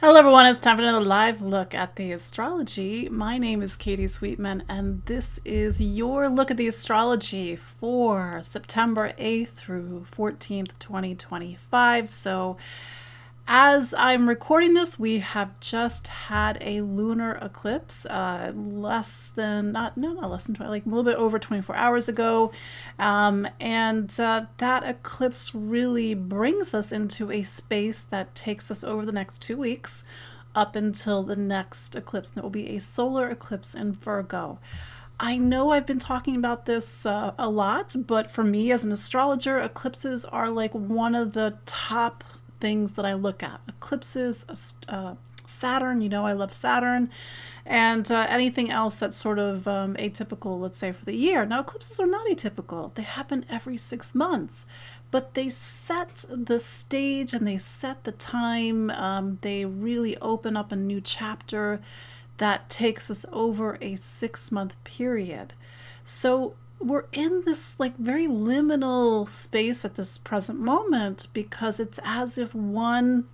Hello everyone, it's time for another live look at the astrology. My name is Katie Sweetman and this is your look at the astrology for September 8th through 14th, 2025. So as I'm recording this, we have just had a lunar eclipse, less than, not less than 20, like a little bit over 24 hours ago. That eclipse really brings us into a space that takes us over the next 2 weeks up until the next eclipse. And it will be a solar eclipse in Virgo. I know I've been talking about this a lot, but for me as an astrologer, eclipses are like one of the top things that I look at. Eclipses, Saturn, I love Saturn, and anything else that's sort of atypical, let's say, for the year. Now, eclipses are not atypical. They happen every 6 months, but they set the stage and they set the time. They really open up a new chapter that takes us over a 6 month period. So we're in this like very liminal space at this present moment because it's as if one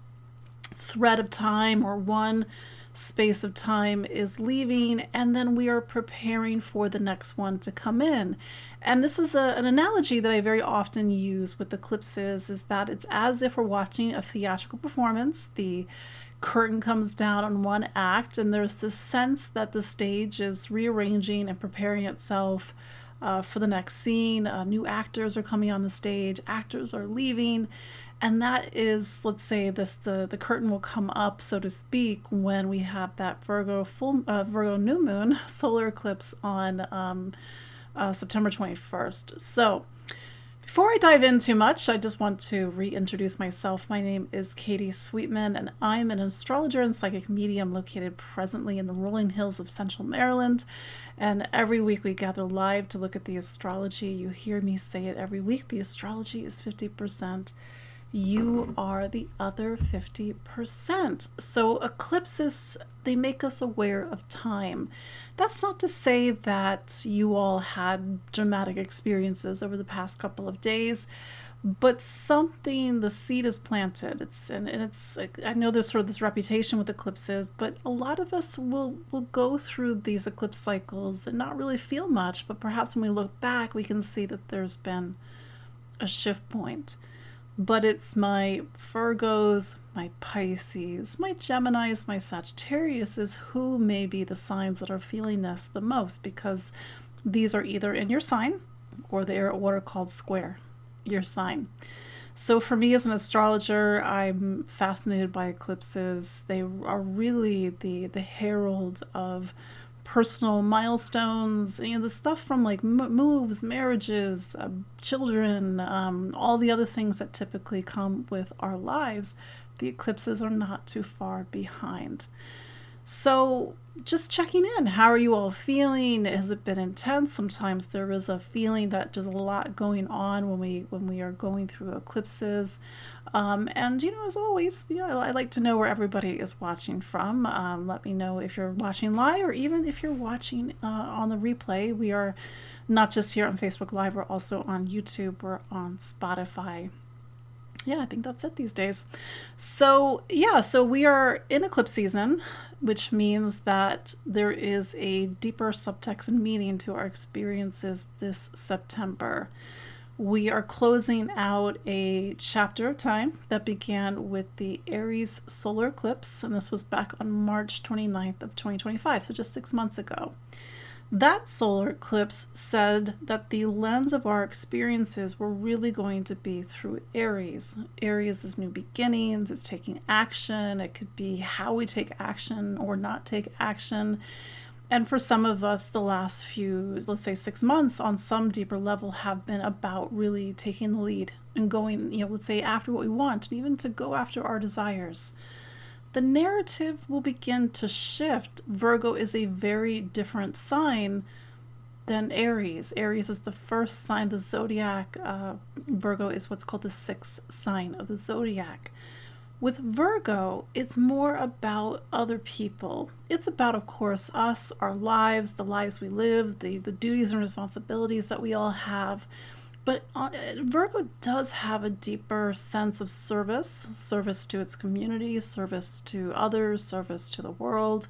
thread of time or one space of time is leaving and then we are preparing for the next one to come in. And this is an analogy that I very often use with eclipses, is that it's as if we're watching a theatrical performance. The curtain comes down on one act and there's this sense that the stage is rearranging and preparing itself for the next scene. New actors are coming on the stage, actors are leaving, and that is, let's say, the curtain will come up, so to speak, when we have that Virgo new moon solar eclipse on September 21st. So before I dive in too much, I just want to reintroduce myself. My name is Katie Sweetman, and I'm an astrologer and psychic medium located presently in the rolling hills of Central Maryland. And every week we gather live to look at the astrology. You hear me say it every week. The astrology is 50%. You are the other 50%. So eclipses, they make us aware of time. That's not to say that you all had dramatic experiences over the past couple of days, but the seed is planted. I know there's sort of this reputation with eclipses, but a lot of us will go through these eclipse cycles and not really feel much, but perhaps when we look back, we can see that there's been a shift point. But it's my Virgos, my Pisces, my Geminis, my Sagittarius who may be the signs that are feeling this the most, because these are either in your sign or they are what are called square your sign. So for me as an astrologer, I'm fascinated by eclipses. They are really the herald of personal milestones, the stuff from like moves, marriages, children, all the other things that typically come with our lives. The eclipses are not too far behind. So just checking in. How are you all feeling? Has it been intense? Sometimes there is a feeling that there's a lot going on when we are going through eclipses. As always, I like to know where everybody is watching from. Let me know if you're watching live or even if you're watching on the replay. We are not just here on Facebook Live, we're also on YouTube, we're on Spotify. Yeah, I think that's it these days. So we are in eclipse season, which means that there is a deeper subtext and meaning to our experiences this September. We are closing out a chapter of time that began with the Aries solar eclipse, and this was back on March 29th of 2025, so just 6 months ago. That solar eclipse said that the lens of our experiences were really going to be through Aries. Aries is new beginnings, it's taking action, it could be how we take action or not take action. And for some of us, the last few, let's say 6 months, on some deeper level have been about really taking the lead and going, let's say after what we want, and even to go after our desires. The narrative will begin to shift. Virgo is a very different sign than Aries. Aries is the first sign of the zodiac. Virgo is what's called the sixth sign of the zodiac. With Virgo, it's more about other people. It's about, of course, us, our lives, the lives we live, the duties and responsibilities that we all have. But Virgo does have a deeper sense of service to its community, service to others, service to the world.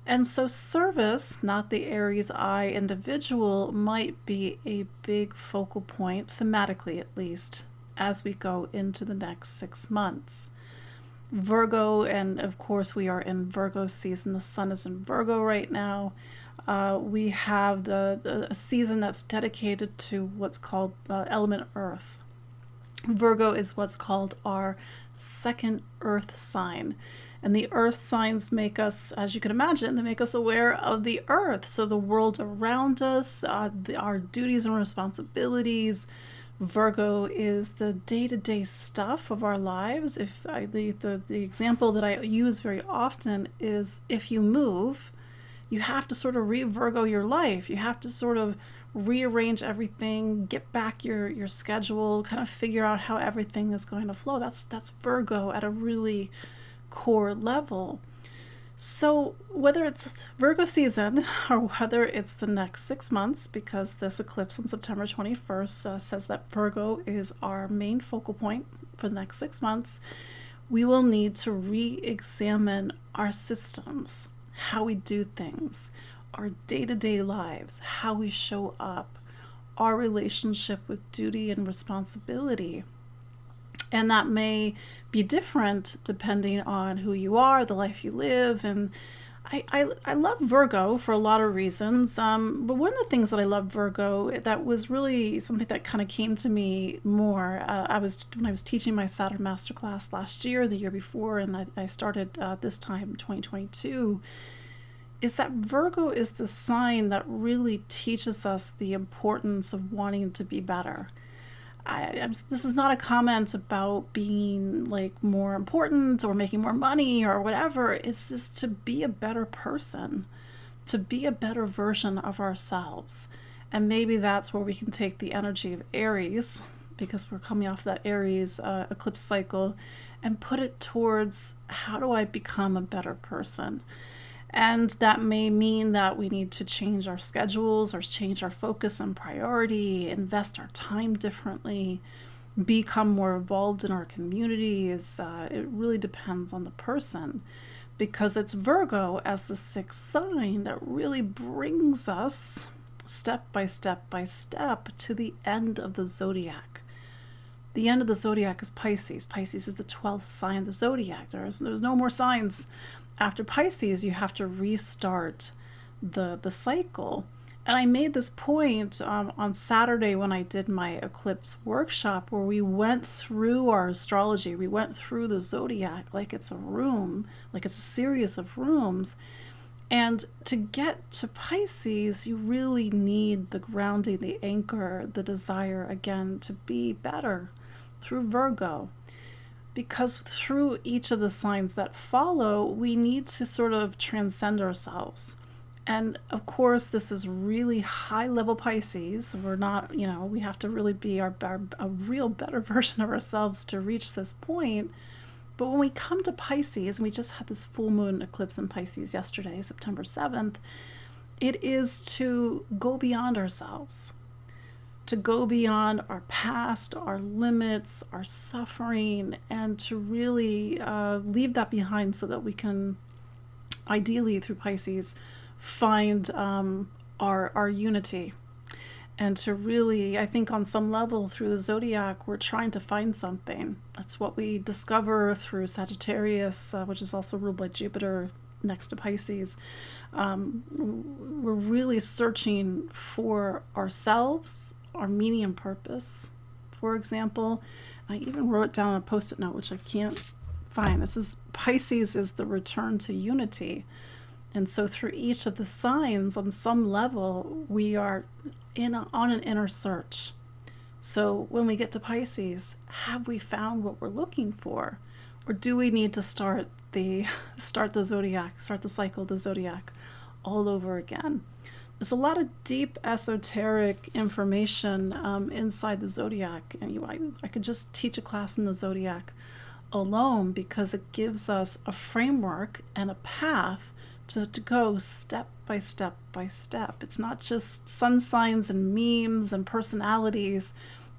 And so service, not the Aries I individual, might be a big focal point, thematically at least, as we go into the next 6 months. Virgo, and of course we are in Virgo season. The sun is in Virgo right now. We have a season that's dedicated to what's called element Earth. Virgo is what's called our second Earth sign. And the Earth signs make us, as you can imagine, they make us aware of the Earth. So the world around us, our duties and responsibilities. Virgo is the day-to-day stuff of our lives. The example that I use very often is, if you move, you have to sort of re-Virgo your life. You have to sort of rearrange everything, get back your schedule, kind of figure out how everything is going to flow. That's Virgo at a really core level. So whether it's Virgo season or whether it's the next 6 months, because this eclipse on September 21st says that Virgo is our main focal point for the next 6 months, we will need to re-examine our systems, how we do things, our day-to-day lives, how we show up, our relationship with duty and responsibility. And that may be different depending on who you are, the life you live. And I love Virgo for a lot of reasons. But one of the things that I love Virgo, that was really something that kind of came to me more. When I was teaching my Saturn masterclass last year, the year before, and I started this time, 2022, is that Virgo is the sign that really teaches us the importance of wanting to be better. This is not a comment about being like more important or making more money or whatever. It's just to be a better person, to be a better version of ourselves. And maybe that's where we can take the energy of Aries, because we're coming off that Aries eclipse cycle, and put it towards, how do I become a better person? And that may mean that we need to change our schedules or change our focus and priority, invest our time differently, become more involved in our communities. It really depends on the person, because it's Virgo as the 6th sign that really brings us step by step by step to the end of the zodiac. The end of the zodiac is Pisces. Pisces is the 12th sign of the zodiac. There's no more signs. After Pisces, you have to restart the cycle. And I made this point on Saturday when I did my eclipse workshop, where we went through our astrology. We went through the zodiac like it's a room, like it's a series of rooms. And to get to Pisces, you really need the grounding, the anchor, the desire, again, to be better through Virgo. Because through each of the signs that follow, we need to sort of transcend ourselves. And of course, this is really high level Pisces. We're not, we have to really be a real better version of ourselves to reach this point. But when we come to Pisces, and we just had this full moon eclipse in Pisces yesterday, September 7th, it is to go beyond ourselves. To go beyond our past, our limits, our suffering, and to really leave that behind so that we can, ideally through Pisces, find our unity. And to really, I think on some level through the zodiac, we're trying to find something. That's what we discover through Sagittarius, which is also ruled by Jupiter next to Pisces. We're really searching for ourselves, our meaning and purpose. For example, I even wrote down on a post-it note, which I can't find. This is Pisces is the return to unity. And so through each of the signs, on some level, we are on an inner search. So when we get to Pisces, have we found what we're looking for? Or do we need to start the zodiac, start the cycle of the zodiac all over again? There's a lot of deep esoteric information inside the zodiac. And I could just teach a class in the zodiac alone, because it gives us a framework and a path to go step by step by step. It's not just sun signs and memes and personalities.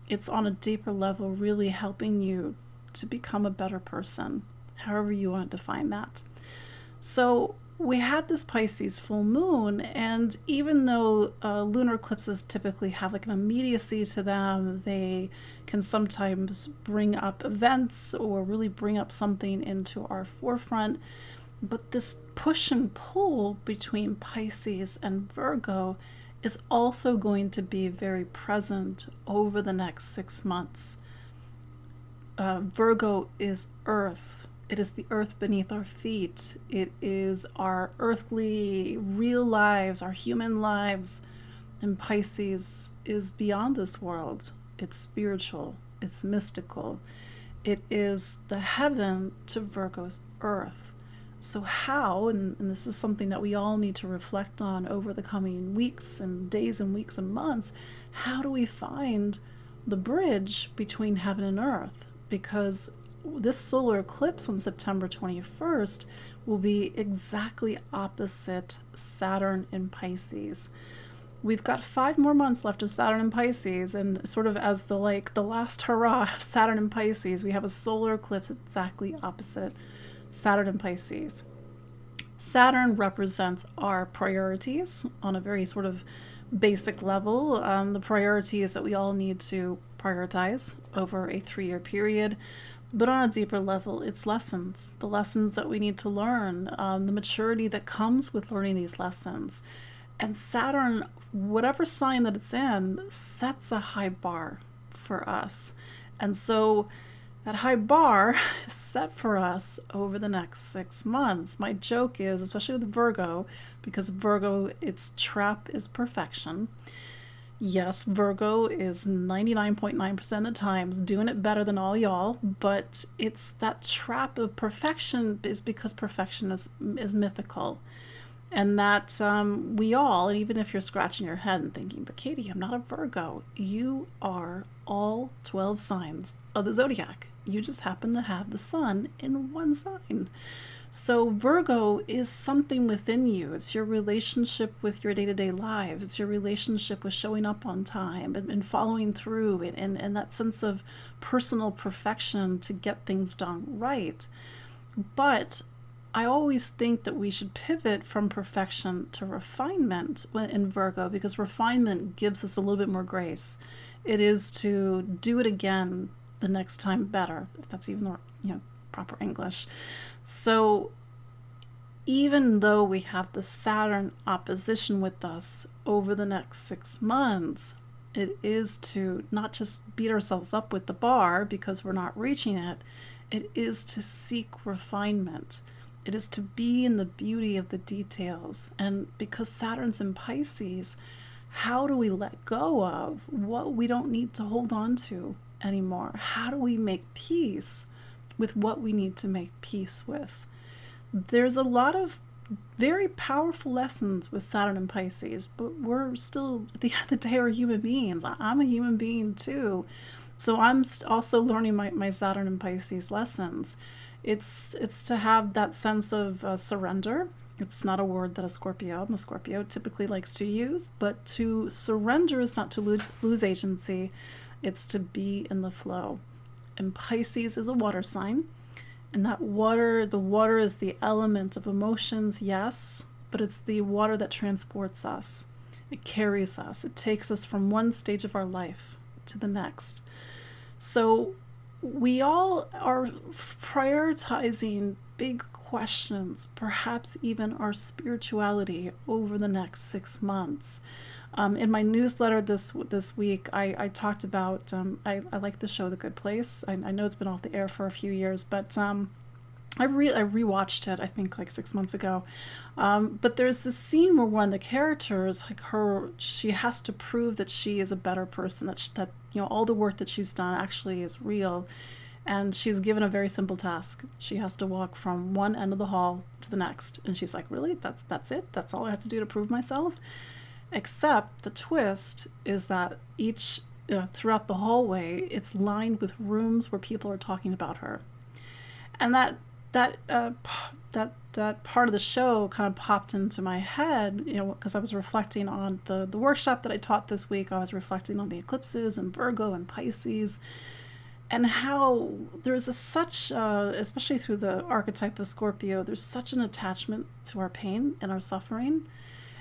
It's on a deeper level, really helping you to become a better person, however you want to define that. So we had this Pisces full moon, and even though lunar eclipses typically have like an immediacy to them, they can sometimes bring up events or really bring up something into our forefront. But this push and pull between Pisces and Virgo is also going to be very present over the next 6 months. Virgo is earth. It is the earth beneath our feet. It is our earthly, real lives, our human lives. And Pisces is beyond this world. It's spiritual. It's mystical. It is the heaven to Virgo's earth. So how, and this is something that we all need to reflect on over the coming weeks and days and weeks and months, how do we find the bridge between heaven and earth? Because this solar eclipse on September 21st will be exactly opposite Saturn in Pisces. We've got 5 more months left of Saturn in Pisces, and sort of as the last hurrah of Saturn in Pisces, we have a solar eclipse exactly opposite Saturn in Pisces. Saturn represents our priorities on a very sort of basic level, the priorities that we all need to prioritize over a 3-year period. But on a deeper level, it's lessons, the lessons that we need to learn, the maturity that comes with learning these lessons. And Saturn, whatever sign that it's in, sets a high bar for us. And so that high bar is set for us over the next 6 months. My joke is, especially with Virgo, because Virgo, its trap is perfection. Yes, Virgo is 99.9% of the times doing it better than all y'all, but it's that trap of perfection is because perfection is mythical. And that we all, and even if you're scratching your head and thinking, but Katie, I'm not a Virgo, you are all 12 signs of the zodiac. You just happen to have the sun in one sign. So Virgo is something within you. It's your relationship with your day-to-day lives. It's your relationship with showing up on time and following through and that sense of personal perfection to get things done right. But I always think that we should pivot from perfection to refinement in Virgo, because refinement gives us a little bit more grace. It is to do it again the next time better, if that's even proper English. So even though we have the Saturn opposition with us over the next 6 months, it is to not just beat ourselves up with the bar because we're not reaching it. It is to seek refinement. It is to be in the beauty of the details. And because Saturn's in Pisces, how do we let go of what we don't need to hold on to anymore? How do we make peace with what we need to make peace with? There's a lot of very powerful lessons with Saturn and Pisces, but we're still, at the end of the day, we're human beings. I'm a human being too. So I'm also learning my Saturn and Pisces lessons. It's to have that sense of surrender. It's not a word that I'm a Scorpio, typically likes to use, but to surrender is not to lose agency. It's to be in the flow. And Pisces is a water sign. And the water is the element of emotions, yes, but it's the water that transports us. It carries us. It takes us from one stage of our life to the next. So we all are prioritizing big questions, perhaps even our spirituality over the next 6 months. In my newsletter this week, I talked about, I like the show The Good Place. I know it's been off the air for a few years, but I rewatched it, I think like 6 months ago. But there's this scene where one of the characters, she has to prove that she is a better person, that all the work that she's done actually is real. And she's given a very simple task. She has to walk from one end of the hall to the next. And she's like, really? That's it? That's all I have to do to prove myself? Except the twist is that throughout the hallway, it's lined with rooms where people are talking about her. And that part of the show kind of popped into my head, because I was reflecting on the workshop that I taught this week. I was reflecting on the eclipses and Virgo and Pisces, and how there's such, especially through the archetype of Scorpio, there's such an attachment to our pain and our suffering.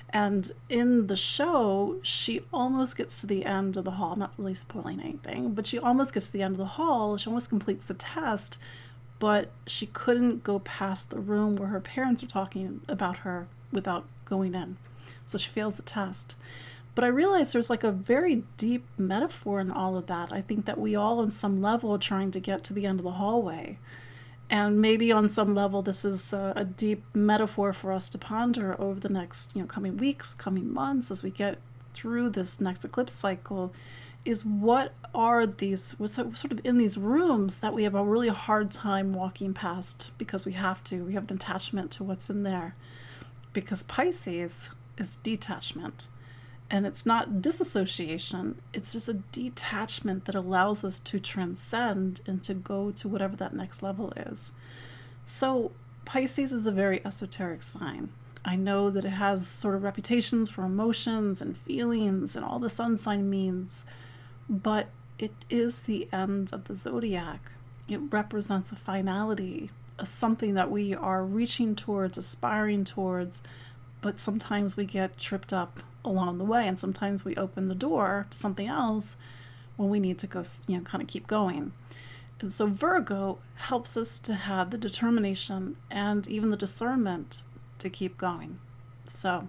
And in the show, she almost gets to the end of the hall. I'm not really spoiling anything, but she almost gets to the end of the hall. She almost completes the test, but she couldn't go past the room where her parents are talking about her without going in. So she fails the test. But I realized there's like a very deep metaphor in all of that. I think that we all on some level are trying to get to the end of the hallway. And maybe on some level, this is a deep metaphor for us to ponder over the next, coming weeks, coming months, as we get through this next eclipse cycle, is what are these, we're sort of in these rooms that we have a really hard time walking past because we have an attachment to what's in there. Because Pisces is detachment. And it's not disassociation, it's just a detachment that allows us to transcend and to go to whatever that next level is. So Pisces is a very esoteric sign. I know that it has sort of reputations for emotions and feelings and all the sun sign memes, but it is the end of the zodiac. It represents a finality, something that we are reaching towards, aspiring towards, but sometimes we get tripped up along the way, and sometimes we open the door to something else when we need to go, kind of keep going. And so Virgo helps us to have the determination and even the discernment to keep going. So,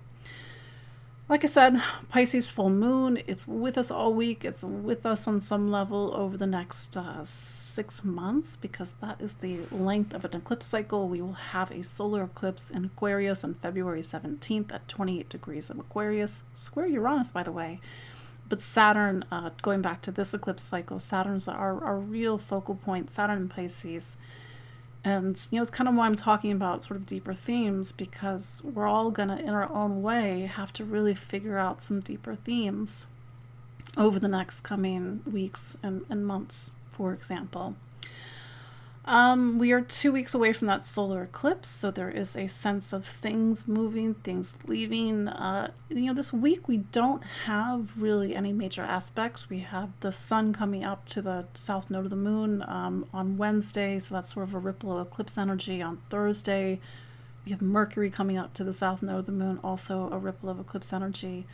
like I said, Pisces full moon, it's with us all week. It's with us on some level over the next 6 months, because that is the length of an eclipse cycle. We will have a solar eclipse in Aquarius on February 17th at 28 degrees of Aquarius, square Uranus, by the way. But Saturn, going back to this eclipse cycle, Saturn's our real focal point, Saturn and Pisces. And, it's kind of why I'm talking about sort of deeper themes, because we're all going to, in our own way, have to really figure out some deeper themes over the next coming weeks and months, for example. We are 2 weeks away from that solar eclipse, so there is a sense of things moving, things leaving. This week we don't have really any major aspects. We have the sun coming up to the south node of the moon on Wednesday, so that's sort of a ripple of eclipse energy. On Thursday, we have Mercury coming up to the south node of the moon, also a ripple of eclipse energy.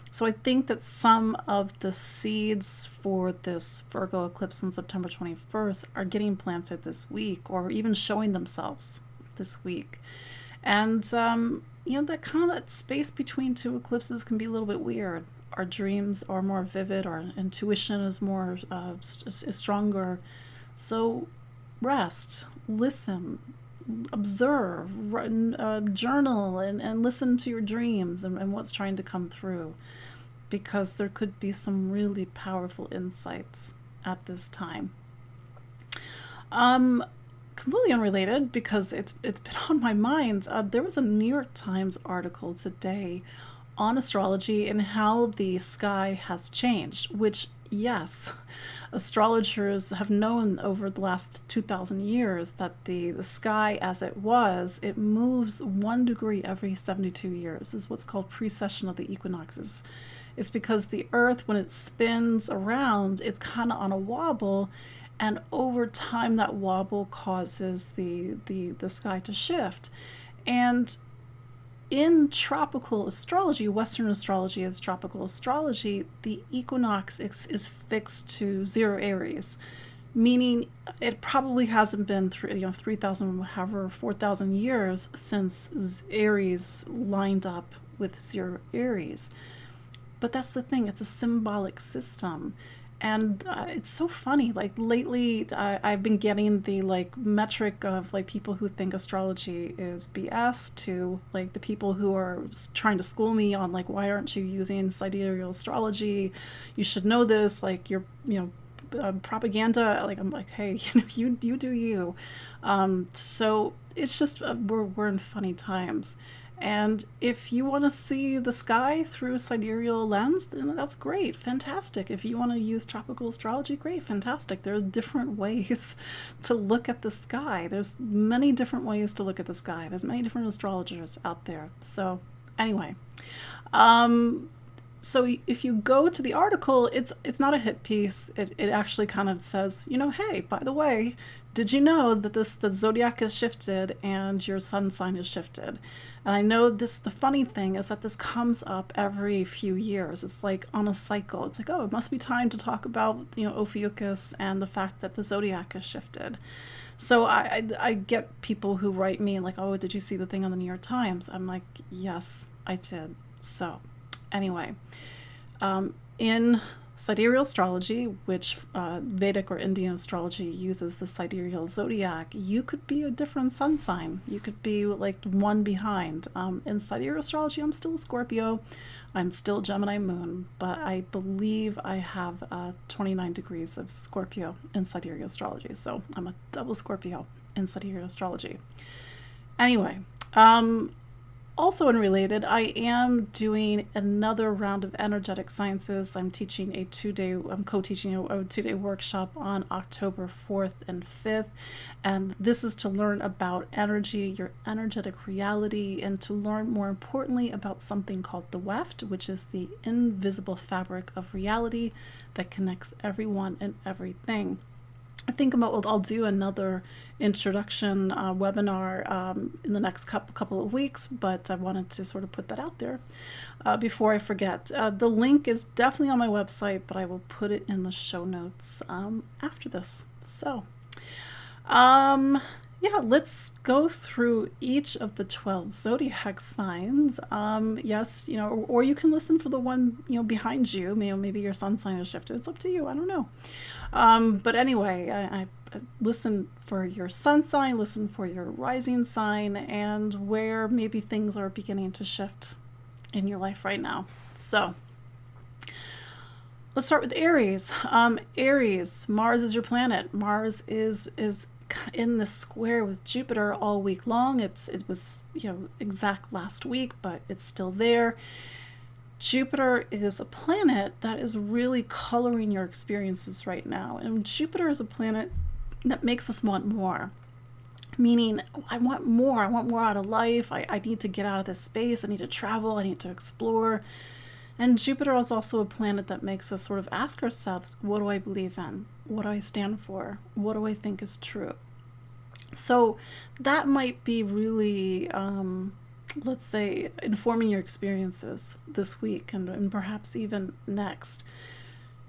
So I think that some of the seeds for this Virgo eclipse on September 21st are getting planted this week, or even showing themselves this week. And, that kind of that space between two eclipses can be a little bit weird. Our dreams are more vivid, our intuition is more is stronger. So rest, listen, observe, journal, and listen to your dreams and what's trying to come through, because there could be some really powerful insights at this time. Completely unrelated, because it's been on my mind. There was a New York Times article today on astrology and how the sky has changed, which, yes, astrologers have known over the last 2,000 years that the sky as it moves 1 degree every 72 years, is what's called precession of the equinoxes. It's because the earth, when it spins around, it's kind of on a wobble, and over time that wobble causes the sky to shift. And in tropical astrology, Western astrology is tropical astrology, the equinox is fixed to 0 Aries, meaning it probably hasn't been 3,000, however, 4,000 years since Aries lined up with 0 Aries. But that's the thing, it's a symbolic system. And it's so funny, like lately I've been getting the metric of people who think astrology is BS, to the people who are trying to school me on why aren't you using sidereal astrology, you should know this, you're propaganda. I'm like, hey, you do you. So it's just we're in funny times. And if you want to see the sky through a sidereal lens, then that's great, fantastic. If you want to use tropical astrology, great, fantastic. There are different ways to look at the sky. There's many different ways to look at the sky. There's many different astrologers out there. So anyway, so if you go to the article, it's not a hit piece. It actually kind of says, you know, hey, by the way, did you know that the zodiac is shifted and your sun sign is shifted? And I know this, the funny thing is that this comes up every few years. It's like on a cycle. It's like, oh, it must be time to talk about, you know, Ophiuchus and the fact that the zodiac is shifted. So I get people who write me like, oh, did you see the thing on the New York Times? I'm like, yes, I did. So anyway, in sidereal astrology, which Vedic or Indian astrology uses the sidereal zodiac, you could be a different sun sign. You could be like one behind. In sidereal astrology, I'm still a Scorpio. I'm still Gemini moon, but I believe I have 29 degrees of Scorpio in sidereal astrology. So I'm a double Scorpio in sidereal astrology. Anyway, also unrelated, I am doing another round of energetic sciences. I'm co-teaching a 2-day workshop on October 4th and 5th. And this is to learn about energy, your energetic reality, and to learn more importantly about something called the weft, which is the invisible fabric of reality that connects everyone and everything. I think I'll do another introduction webinar in the next couple of weeks, but I wanted to sort of put that out there before I forget. The link is definitely on my website, but I will put it in the show notes after this. So, yeah, let's go through each of the 12 zodiac signs. Yes, you know, or you can listen for the one, you know, behind you. Maybe your sun sign is shifted. It's up to you. I don't know. But anyway, I listen for your sun sign, listen for your rising sign, and where maybe things are beginning to shift in your life right now. So let's start with Aries. Aries, Mars is your planet. Mars is in the square with Jupiter all week long. It was, you know, exact last week, but it's still there. Jupiter is a planet that is really coloring your experiences right now. And Jupiter is a planet that makes us want more. Meaning, I want more. I want more out of life. I need to get out of this space. I need to travel. I need to explore. And Jupiter is also a planet that makes us sort of ask ourselves, what do I believe in? What do I stand for? What do I think is true? So that might be really, let's say, informing your experiences this week and perhaps even next.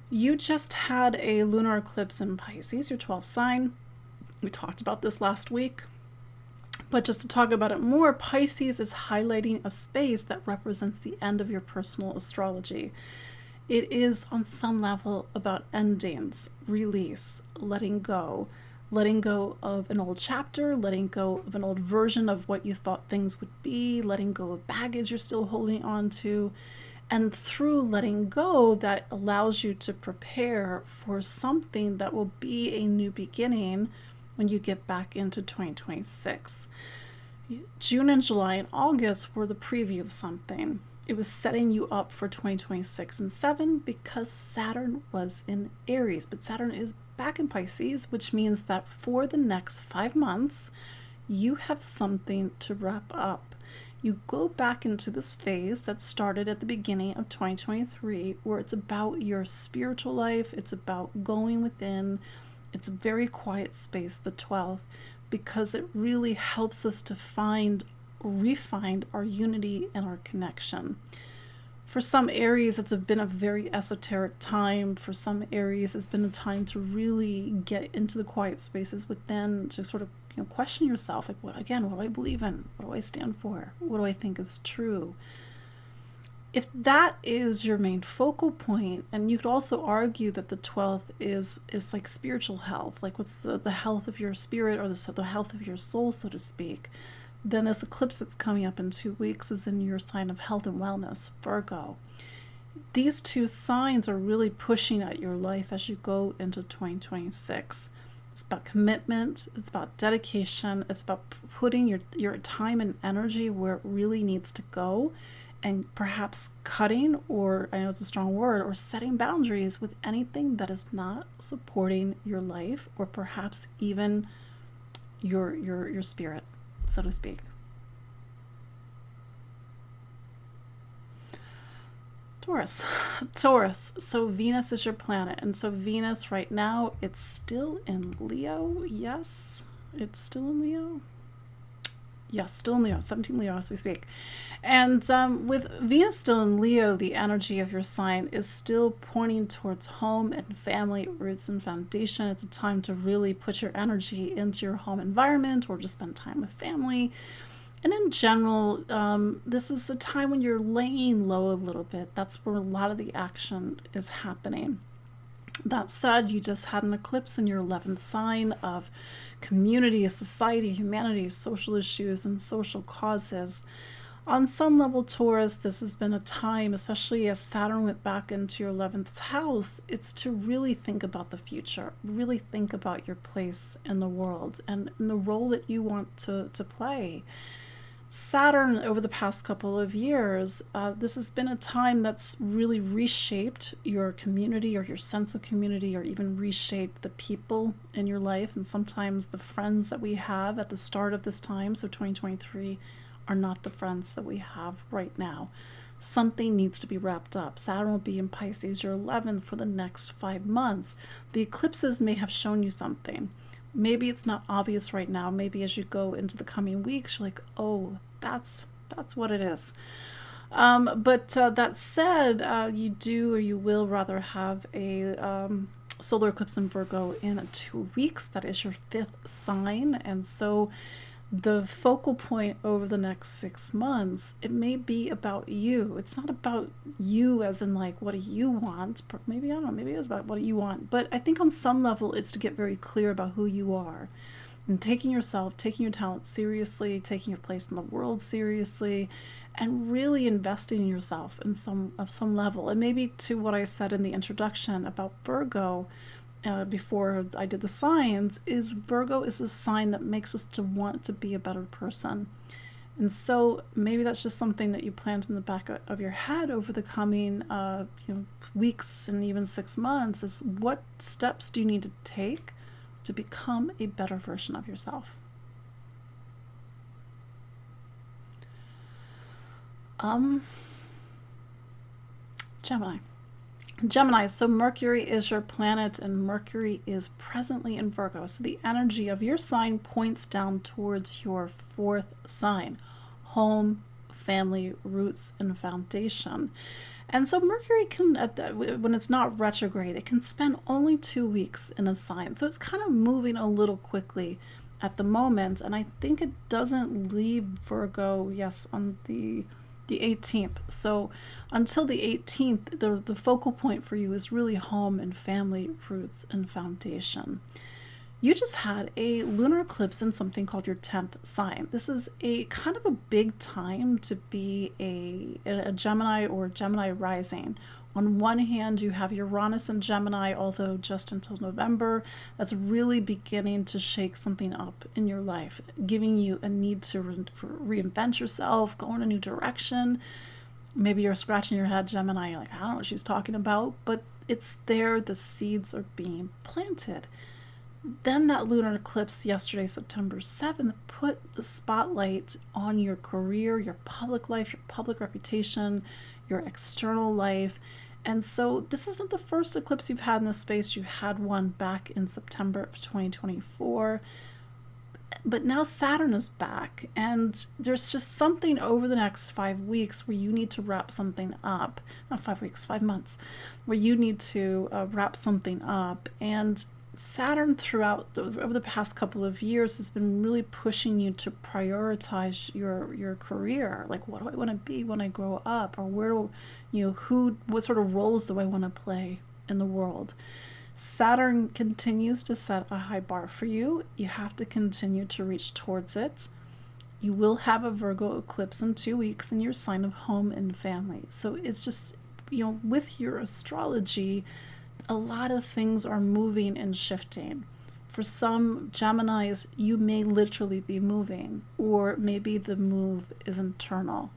You just had a lunar eclipse in Pisces, your 12th sign. We talked about this last week. But just to talk about it more, Pisces is highlighting a space that represents the end of your personal astrology. It is on some level about endings, release, letting go of an old chapter, letting go of an old version of what you thought things would be, letting go of baggage you're still holding on to. And through letting go, that allows you to prepare for something that will be a new beginning when you get back into 2026. June and July and August were the preview of something. It was setting you up for 2026 and 7 because Saturn was in Aries, but Saturn is back in Pisces, which means that for the next 5 months, you have something to wrap up. You go back into this phase that started at the beginning of 2023, where it's about your spiritual life, it's about going within. It's a very quiet space, the 12th, because it really helps us to refine our unity and our connection. For some Aries, it's been a very esoteric time. For some Aries, it's been a time to really get into the quiet spaces within, to sort of, you know, question yourself, like, what do I believe in? What do I stand for? What do I think is true? If that is your main focal point, and you could also argue that the 12th is like spiritual health, like what's the health of your spirit, or the health of your soul, so to speak, then this eclipse that's coming up in 2 weeks is in your sign of health and wellness, Virgo. These two signs are really pushing at your life as you go into 2026. It's about commitment. It's about dedication. It's about putting your time and energy where it really needs to go, and perhaps cutting, or I know it's a strong word, or setting boundaries with anything that is not supporting your life, or perhaps even your spirit, so to speak. Taurus. So Venus is your planet. And so Venus right now, it's still in Leo. Yes, it's still in Leo. Yes, still in Leo, 17 Leo as we speak. And with Venus still in Leo, the energy of your sign is still pointing towards home and family, roots and foundation. It's a time to really put your energy into your home environment, or just spend time with family. And in general, this is the time when you're laying low a little bit. That's where a lot of the action is happening. That said, you just had an eclipse in your 11th sign of community, society, humanity, social issues, and social causes. On some level, Taurus, this has been a time, especially as Saturn went back into your 11th house, it's to really think about the future, really think about your place in the world and the role that you want to play. Saturn, over the past couple of years, this has been a time that's really reshaped your community, or your sense of community, or even reshaped the people in your life. And sometimes the friends that we have at the start of this time, so 2023, are not the friends that we have right now. Something needs to be wrapped up. Saturn will be in Pisces, your 11th, for the next 5 months. The eclipses may have shown you something. Maybe it's not obvious right now. Maybe as you go into the coming weeks, you're like, oh, that's what it is. But that said, you do, or you will rather have a solar eclipse in Virgo in 2 weeks. That is your 5th sign. And so the focal point over the next 6 months, it may be about you. It's not about you as in like, what do you want? Maybe, I don't know, maybe it's about what do you want. But I think on some level, it's to get very clear about who you are, and taking yourself, taking your talent seriously, taking your place in the world seriously, and really investing in yourself in some level. And maybe to what I said in the introduction about Virgo, before I did the signs, is Virgo is a sign that makes us to want to be a better person. And so maybe that's just something that you plant in the back of your head over the coming weeks and even 6 months, is what steps do you need to take to become a better version of yourself? Gemini, so Mercury is your planet, and Mercury is presently in Virgo. So the energy of your sign points down towards your 4th sign, home, family, roots, and foundation. And so Mercury can, when it's not retrograde, it can spend only 2 weeks in a sign. So it's kind of moving a little quickly at the moment. And I think it doesn't leave Virgo, on the 18th. So until the 18th, the focal point for you is really home and family, roots, and foundation. You just had a lunar eclipse in something called your 10th sign. This is a kind of a big time to be a Gemini or Gemini rising. On one hand, you have Uranus in Gemini, although just until November. That's really beginning to shake something up in your life, giving you a need to reinvent yourself, go in a new direction. Maybe you're scratching your head, Gemini, you're like, I don't know what she's talking about, but it's there, the seeds are being planted. Then that lunar eclipse yesterday, September 7th, put the spotlight on your career, your public life, your public reputation, your external life. And so this isn't the first eclipse you've had in this space. You had one back in September of 2024. But now Saturn is back, and there's just something over the next 5 weeks where you need to wrap something up. Not 5 weeks, 5 months, where you need to wrap something up. And Saturn over the past couple of years has been really pushing you to prioritize your career. Like, what do I want to be when I grow up? Or what sort of roles do I want to play in the world? Saturn continues to set a high bar for you. You have to continue to reach towards it. You will have a Virgo eclipse in 2 weeks in your sign of home and family. So it's just, with your astrology, a lot of things are moving and shifting. For some Geminis, you may literally be moving, or maybe the move is internal.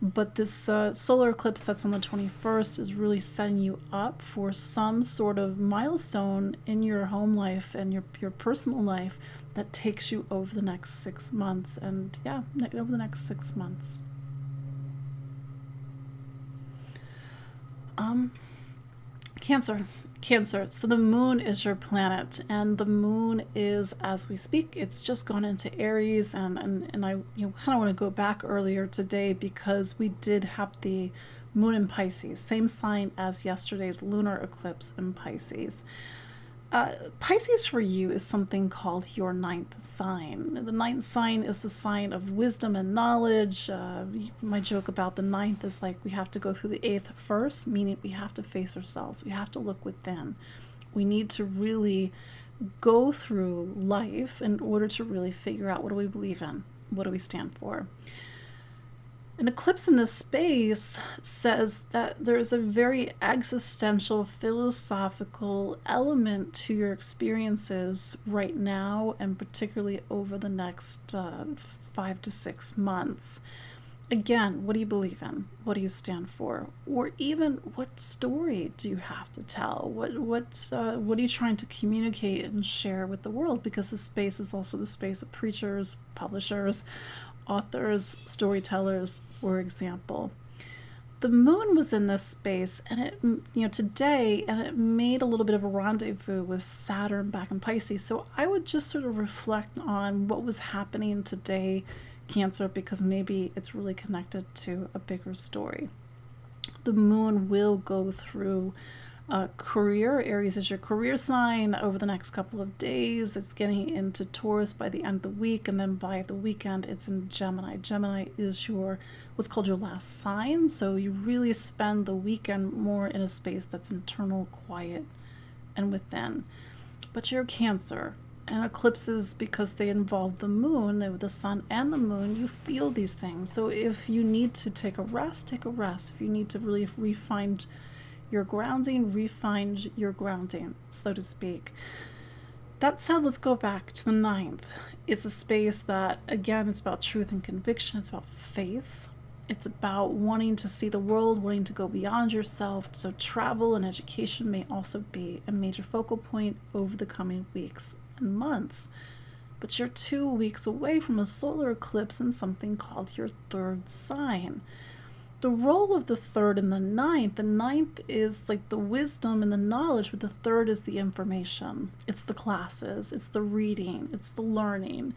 But this solar eclipse that's on the 21st is really setting you up for some sort of milestone in your home life and your personal life that takes you over the next 6 months. And yeah, over the next 6 months. Cancer. So the moon is your planet, and the moon is, as we speak, it's just gone into Aries, and I kind of want to go back earlier today because we did have the moon in Pisces, same sign as yesterday's lunar eclipse in Pisces. Pisces for you is something called your ninth sign. The ninth sign is the sign of wisdom and knowledge. My joke about the ninth is like we have to go through the eighth first, meaning we have to face ourselves. We have to look within. We need to really go through life in order to really figure out what do we believe in, what do we stand for. An eclipse in this space says that there is a very existential, philosophical element to your experiences right now, and particularly over the next 5 to 6 months. Again, what do you believe in? What do you stand for? Or even what story do you have to tell? What are you trying to communicate and share with the world? Because this space is also the space of preachers, publishers, authors, storytellers, for example. The moon was in this space, and it, today, and it made a little bit of a rendezvous with Saturn back in Pisces. So I would just sort of reflect on what was happening today, Cancer, because maybe it's really connected to a bigger story. The moon will go through career. Aries is your career sign over the next couple of days. It's getting into Taurus by the end of the week, and then by the weekend it's in Gemini. Gemini is what's called your last sign, so you really spend the weekend more in a space that's internal, quiet, and within. But you're Cancer, and eclipses, because they involve the moon, the sun and the moon, you feel these things. So if you need to take a rest, take a rest. If you need to really refine your grounding, so to speak. That said, let's go back to the ninth. It's a space that, again, it's about truth and conviction. It's about faith. It's about wanting to see the world, wanting to go beyond yourself. So travel and education may also be a major focal point over the coming weeks and months. But you're 2 weeks away from a solar eclipse in something called your third sign. The role of the third and the ninth is like the wisdom and the knowledge, but the third is the information. It's the classes, it's the reading, it's the learning.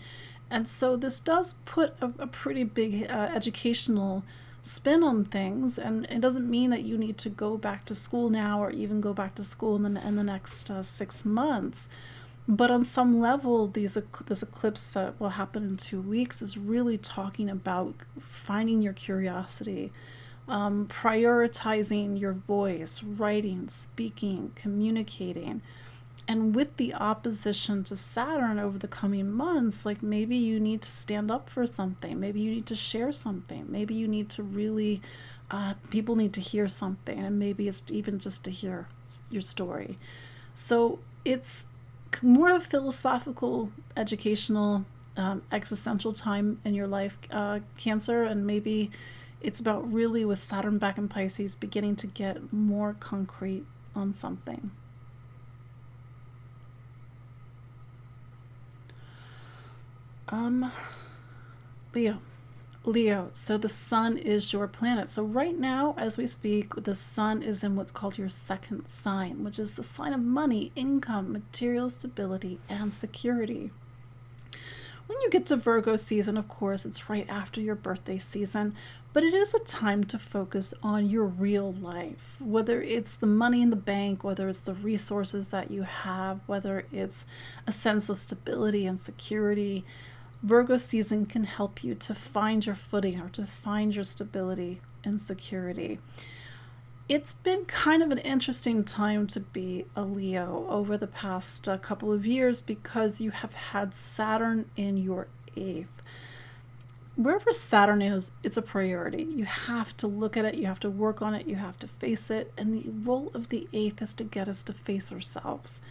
And so this does put a pretty big educational spin on things, and it doesn't mean that you need to go back to school now or even go back to school in the next 6 months. But on some level, this eclipse that will happen in 2 weeks is really talking about finding your curiosity, prioritizing your voice, writing, speaking, communicating. And with the opposition to Saturn over the coming months, like maybe you need to stand up for something. Maybe you need to share something. Maybe you need to really, people need to hear something. And maybe it's even just to hear your story. So it's more of a philosophical, educational, existential time in your life, Cancer, and maybe it's about really, with Saturn back in Pisces, beginning to get more concrete on something. Leo, so the sun is your planet. So right now, as we speak, the sun is in what's called your second sign, which is the sign of money, income, material stability, and security. When you get to Virgo season, of course, it's right after your birthday season, but it is a time to focus on your real life, whether it's the money in the bank, whether it's the resources that you have, whether it's a sense of stability and security. Virgo season can help you to find your footing or to find your stability and security. It's been kind of an interesting time to be a Leo over the past couple of years because you have had Saturn in your 8th. Wherever Saturn is, it's a priority. You have to look at it, you have to work on it, you have to face it, and the role of the 8th is to get us to face ourselves.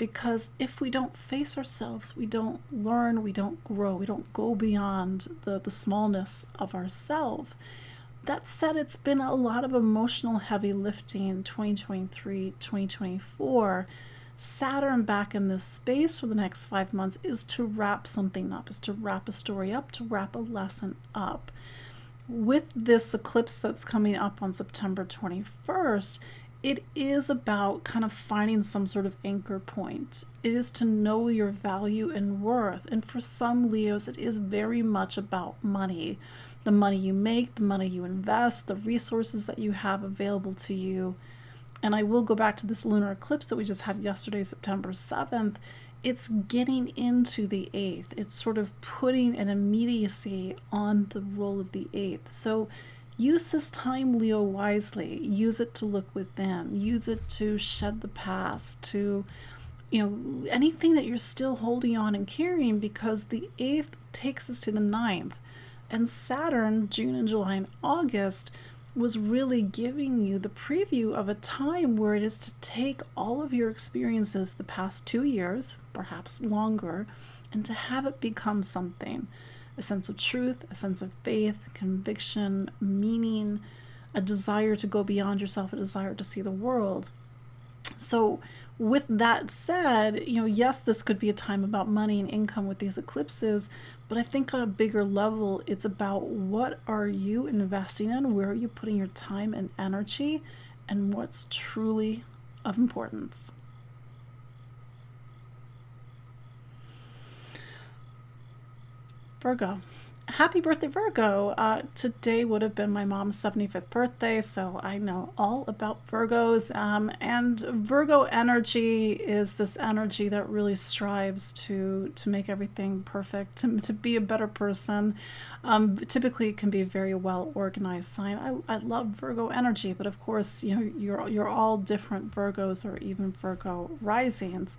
because if we don't face ourselves, we don't learn, we don't grow, we don't go beyond the smallness of ourselves. That said, it's been a lot of emotional heavy lifting 2023, 2024. Saturn back in this space for the next 5 months is to wrap something up, is to wrap a story up, to wrap a lesson up. With this eclipse that's coming up on September 21st, it is about kind of finding some sort of anchor point. It is to know your value and worth. And for some Leos, it is very much about money. The money you make, the money you invest, the resources that you have available to you. And I will go back to this lunar eclipse that we just had yesterday, September 7th. It's getting into the 8th. It's sort of putting an immediacy on the role of the 8th. So use this time, Leo, wisely. Use it to look within. Use it to shed the past, to, anything that you're still holding on and carrying, because the 8th takes us to the 9th. And Saturn, June and July and August, was really giving you the preview of a time where it is to take all of your experiences the past 2 years, perhaps longer, and to have it become something. A sense of truth, a sense of faith, conviction, meaning, a desire to go beyond yourself, a desire to see the world. So with that said, yes, this could be a time about money and income with these eclipses, but I think on a bigger level, it's about what are you investing in, where are you putting your time and energy, and what's truly of importance. Virgo. Happy birthday, Virgo. Today would have been my mom's 75th birthday, so I know all about Virgos. And Virgo energy is this energy that really strives to make everything perfect, to be a better person. Typically, it can be a very well organized sign. I love Virgo energy, but of course, you're all different Virgos or even Virgo risings.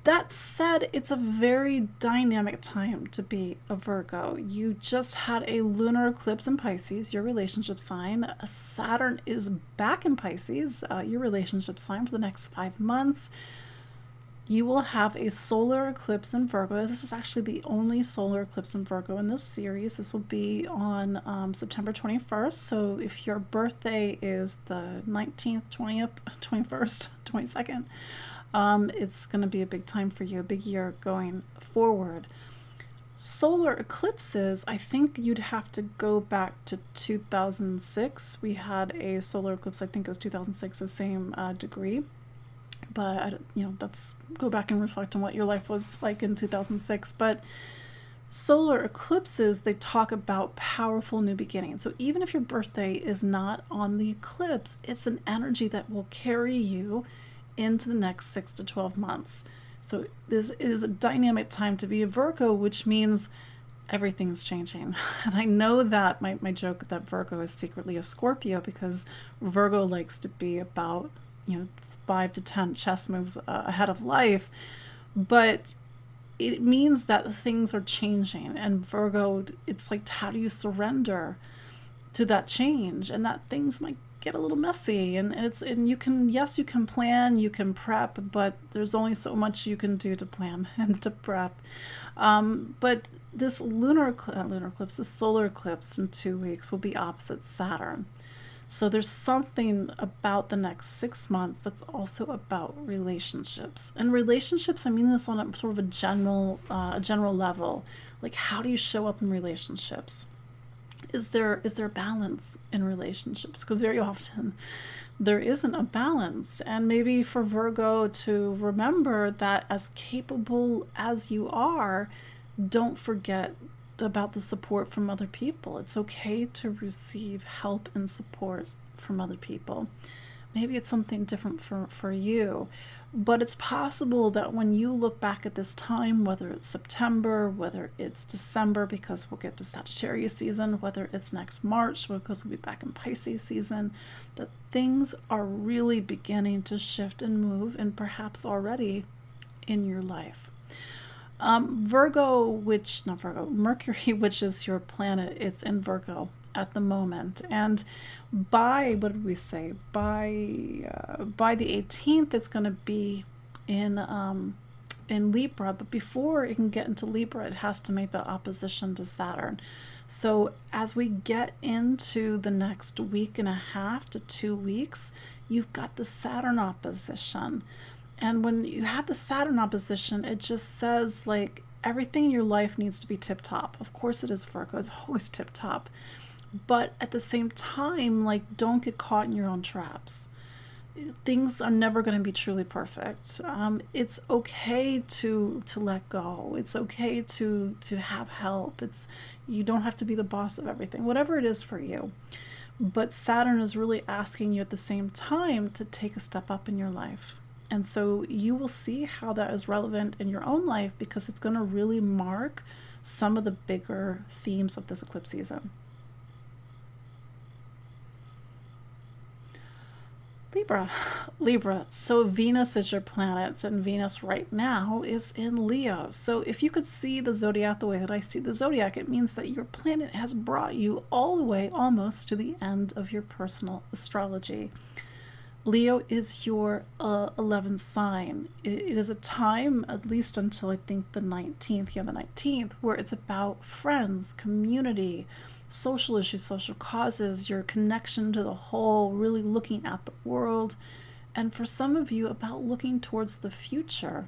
That said, it's a very dynamic time to be a Virgo. You just had a lunar eclipse in Pisces, your relationship sign. Saturn is back in Pisces, your relationship sign, for the next 5 months. You will have a solar eclipse in Virgo. This is actually the only solar eclipse in Virgo in this series. This will be on September 21st. So if your birthday is the 19th, 20th, 21st, 22nd, it's going to be a big time for you, a big year going forward. Solar eclipses, I think you'd have to go back to 2006. We had a solar eclipse, I think it was 2006, the same degree. But, let's go back and reflect on what your life was like in 2006. But solar eclipses, they talk about powerful new beginnings. So even if your birthday is not on the eclipse, it's an energy that will carry you into the next 6 to 12 months. So this is a dynamic time to be a Virgo, which means everything's changing. And I know that my joke that Virgo is secretly a Scorpio, because Virgo likes to be about 5 to 10 chess moves ahead of life, but it means that things are changing. And Virgo, it's like, how do you surrender to that change, and that things might get a little messy, and you can plan, you can prep, but there's only so much you can do to plan and to prep. But this lunar eclipse, this solar eclipse in 2 weeks, will be opposite Saturn. So there's something about the next 6 months that's also about relationships. And relationships, I mean this on a sort of a general level. Like, how do you show up in relationships? Is there balance in relationships? Because very often there isn't a balance. And maybe for Virgo to remember that, as capable as you are, don't forget about the support from other people. It's okay to receive help and support from other people. Maybe it's something different for you, but it's possible that when you look back at this time, whether it's September, whether it's December, because we'll get to Sagittarius season, whether it's next March, because we'll be back in Pisces season, that things are really beginning to shift and move, and perhaps already in your life. Mercury, which is your planet, it's in Virgo at the moment, and by the 18th, it's going to be in Libra, but before it can get into Libra, it has to make that opposition to Saturn. So as we get into the next week and a half to 2 weeks, you've got the Saturn opposition. And when you have the Saturn opposition, it just says like everything in your life needs to be tip top. Of course it is, Virgo, it's always tip top. But at the same time, like, don't get caught in your own traps. Things are never going to be truly perfect. It's okay to let go. It's okay to have help. You don't have to be the boss of everything, whatever it is for you. But Saturn is really asking you at the same time to take a step up in your life. And so you will see how that is relevant in your own life, because it's going to really mark some of the bigger themes of this eclipse season. Libra. So Venus is your planet, and Venus right now is in Leo. So if you could see the zodiac the way that I see the zodiac, it means that your planet has brought you all the way almost to the end of your personal astrology. Leo is your 11th sign. It is a time, at least until I think the 19th, where it's about friends, community, social issues, social causes, your connection to the whole, really looking at the world, and for some of you, about looking towards the future.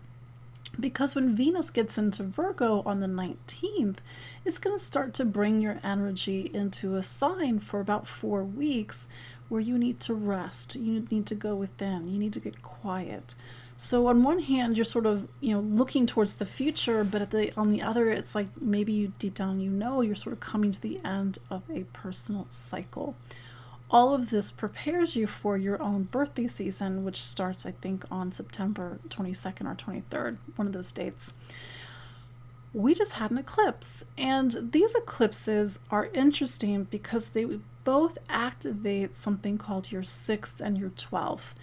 Because when Venus gets into Virgo on the 19th, it's going to start to bring your energy into a sign for about 4 weeks where you need to rest, you need to go within, you need to get quiet. So on one hand, you're sort of, looking towards the future, but on the other, it's like maybe you deep down, you're sort of coming to the end of a personal cycle. All of this prepares you for your own birthday season, which starts, I think, on September 22nd or 23rd, one of those dates. We just had an eclipse, and these eclipses are interesting because they both activate something called your 6th and your 12th.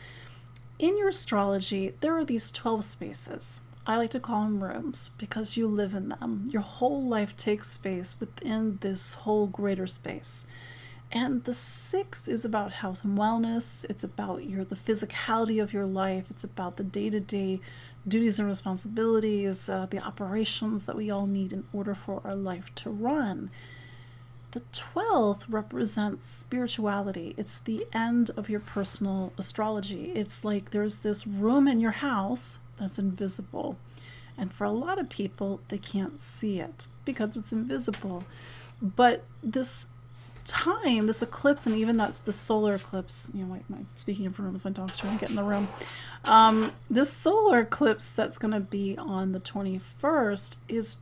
In your astrology, there are these 12 spaces. I like to call them rooms because you live in them. Your whole life takes space within this whole greater space. And the 6 is about health and wellness. It's about the physicality of your life. It's about the day-to-day duties and responsibilities, the operations that we all need in order for our life to run. The 12th represents spirituality. It's the end of your personal astrology. It's like there's this room in your house that's invisible. And for a lot of people, they can't see it because it's invisible. But this time, this eclipse, and even that's the solar eclipse, speaking of rooms, my dog's trying to get in the room. This solar eclipse that's going to be on the 21st is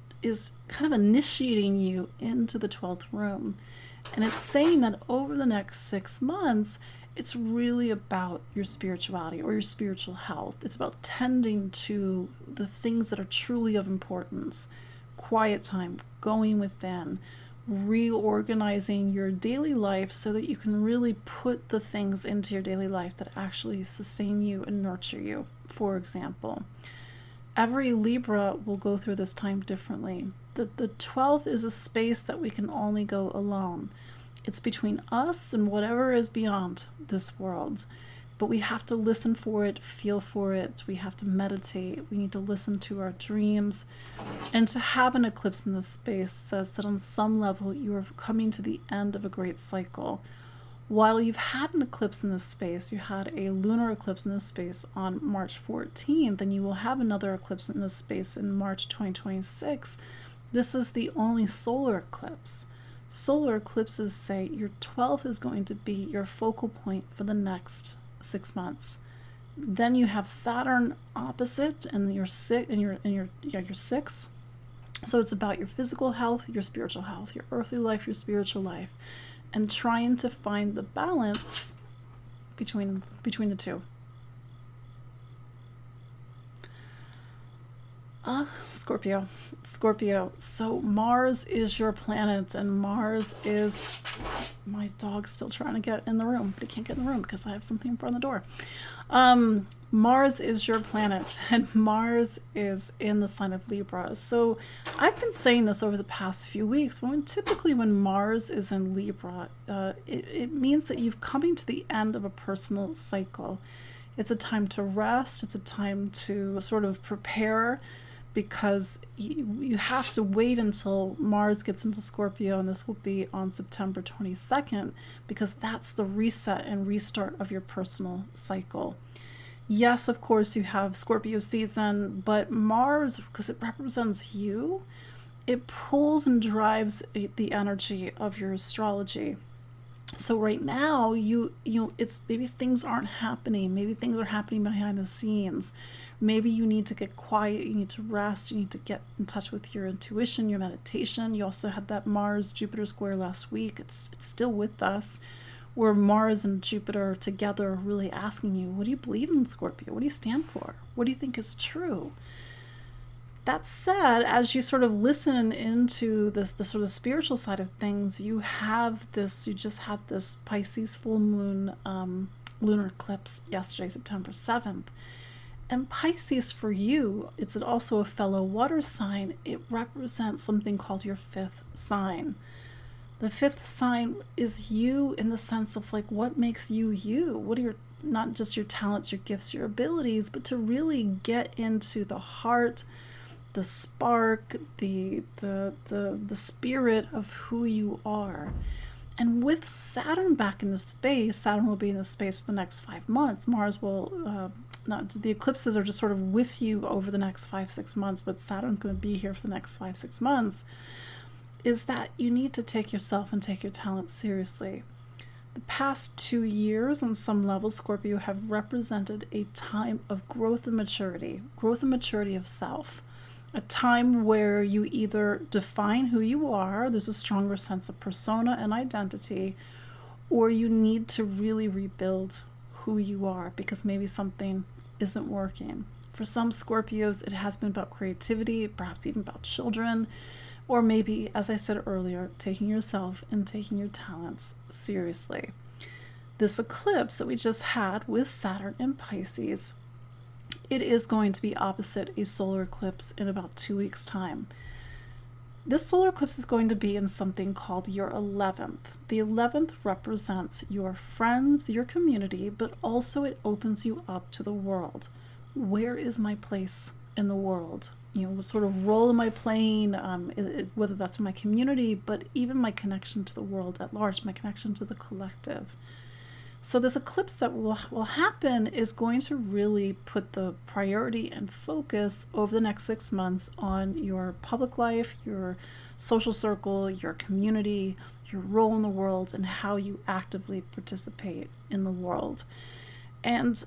kind of initiating you into the 12th room. And it's saying that over the next 6 months, it's really about your spirituality or your spiritual health. It's about tending to the things that are truly of importance. Quiet time, going within, reorganizing your daily life so that you can really put the things into your daily life that actually sustain you and nurture you. For example, every Libra will go through this time differently. The 12th is a space that we can only go alone. It's between us and whatever is beyond this world. But we have to listen for it, feel for it. We have to meditate. We need to listen to our dreams. And to have an eclipse in this space says that on some level you are coming to the end of a great cycle. While you've had an eclipse in this space, you had a lunar eclipse in this space on March 14th, and you will have another eclipse in this space in March 2026. This is the only solar eclipse. Solar eclipses say your 12th is going to be your focal point for the next 6 months. Then you have Saturn opposite and your 6. So it's about your physical health, your spiritual health, your earthly life, your spiritual life, and trying to find the balance between the two. Scorpio. So Mars is your planet, and Mars is, my dog's still trying to get in the room, but he can't get in the room because I have something in front of the door. Mars is your planet, and Mars is in the sign of Libra. So I've been saying this over the past few weeks. Typically when Mars is in Libra, it means that you've coming to the end of a personal cycle. It's a time to rest. It's a time to sort of prepare, because you have to wait until Mars gets into Scorpio, and this will be on September 22nd, because that's the reset and restart of your personal cycle. Yes, of course, you have Scorpio season, but Mars, because it represents you, it pulls and drives the energy of your astrology. So right now, it's maybe things aren't happening. Maybe things are happening behind the scenes. Maybe you need to get quiet. You need to rest. You need to get in touch with your intuition, your meditation. You also had that Mars-Jupiter square last week. It's still with us, where Mars and Jupiter together are really asking you, what do you believe in, Scorpio? What do you stand for? What do you think is true? That said, as you sort of listen into the sort of spiritual side of things, you just had this Pisces full moon lunar eclipse yesterday, September 7th. And Pisces, for you, it's also a fellow water sign. It represents something called your fifth sign. The fifth sign is you, in the sense of like, what makes you you? What are not just your talents, your gifts, your abilities, but to really get into the heart, the spark, the spirit of who you are. And with Saturn back in the space, Saturn will be in the space for the next 5 months. Mars will the eclipses are just sort of with you over the next 5-6 months, but Saturn's going to be here for the next 5-6 months. Is that you need to take yourself and take your talents seriously. The past 2 years, on some level, Scorpio, have represented a time of growth and maturity of self. A time where you either define who you are, there's a stronger sense of persona and identity, or you need to really rebuild who you are because maybe something isn't working. For some Scorpios, it has been about creativity, perhaps even about children, or maybe, as I said earlier, taking yourself and taking your talents seriously. This eclipse that we just had with Saturn in Pisces, it is going to be opposite a solar eclipse in about 2 weeks' time. This solar eclipse is going to be in something called your 11th. The 11th represents your friends, your community, but also it opens you up to the world. Where is my place in the world? What sort of role am I playing, whether that's in my community, but even my connection to the world at large, my connection to the collective. So this eclipse that will happen is going to really put the priority and focus over the next 6 months on your public life, your social circle, your community, your role in the world, and how you actively participate in the world. And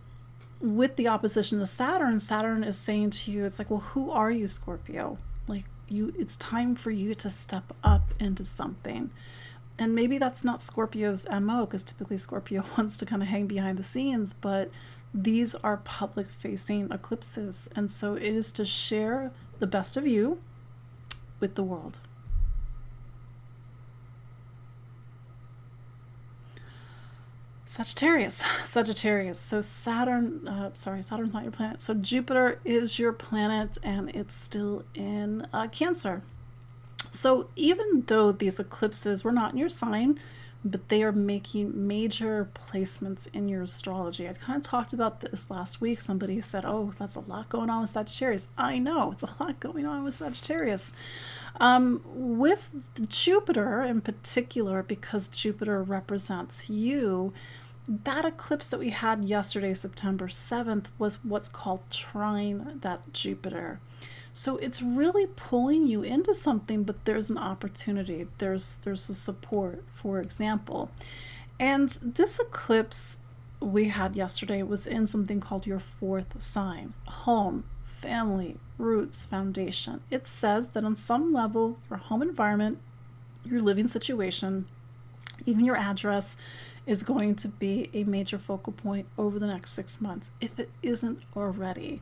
with the opposition to Saturn, Saturn is saying to you, it's like, well, who are you, Scorpio? Like, it's time for you to step up into something. And maybe that's not Scorpio's MO, because typically Scorpio wants to kind of hang behind the scenes, but these are public-facing eclipses. And so it is to share the best of you with the world. Sagittarius. So Saturn's not your planet. So Jupiter is your planet, and it's still in Cancer. So even though these eclipses were not in your sign, but they are making major placements in your astrology. I kind of talked about this last week. Somebody said, oh, that's a lot going on with Sagittarius. I know, it's a lot going on with Sagittarius. With Jupiter in particular, because Jupiter represents you, that eclipse that we had yesterday, September 7th, was what's called trine that Jupiter. So it's really pulling you into something, but there's an opportunity. There's a support, for example. And this eclipse we had yesterday was in something called your fourth sign: home, family, roots, foundation. It says that on some level, your home environment, your living situation, even your address, is going to be a major focal point over the next 6 months, if it isn't already.